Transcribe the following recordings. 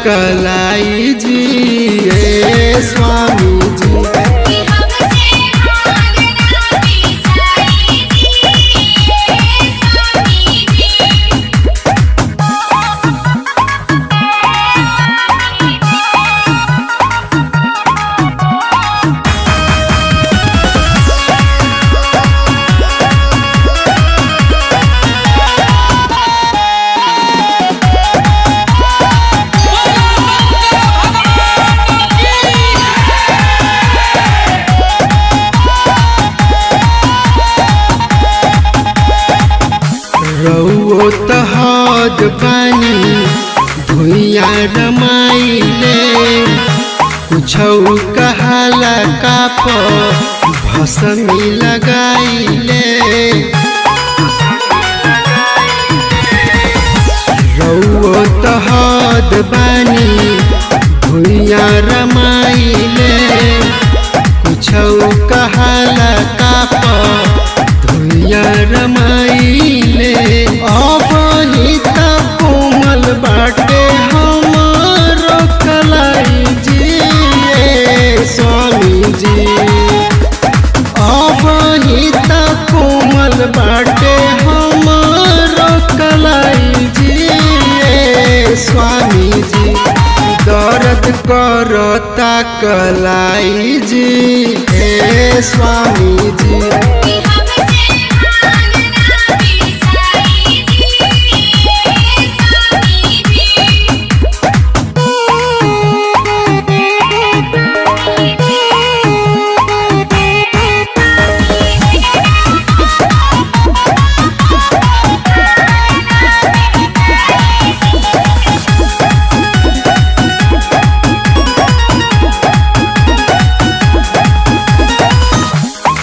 कलाई जी ए स्वामी जी। रउओ तहद पानी भुइया रमाइले कुछौ कहाला काप भसमी लगाइले। रउओ तहद पानी भुइया रमाइले कुछौ कहाला काप भुइया रमाइले। अबहित कोमल बाटे हमारो कलाई जी ए स्वामी जी। अबहित कोमल बाटे हमारो कलाई जी ए स्वामी जी। दर्द करता कलाई जी ए स्वामी जी।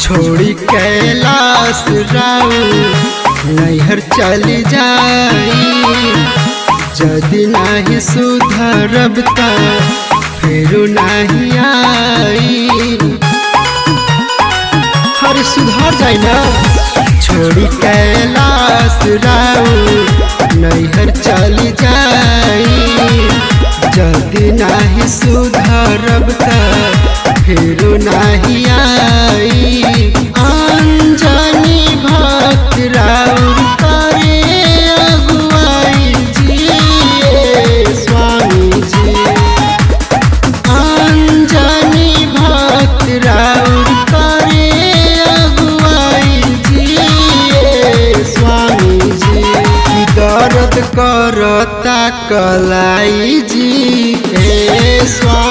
छोड़ी कैलाश राउ नैहर चली जाई जदि नाही सुधरब त फेरू नाही आई। हर सुधर जाई ना। छोड़ी कैलाश राउ नैहर चली जाई जदि नाही सुधरब त फेरू नाही आई। अंजनी भक्त राउर करे अगुवाई जी ए स्वामी जी। अंजनी भक्त राउर करे अगुवाई जी ए स्वामी जी। दर्द करता कलाई जी ए स्वामी।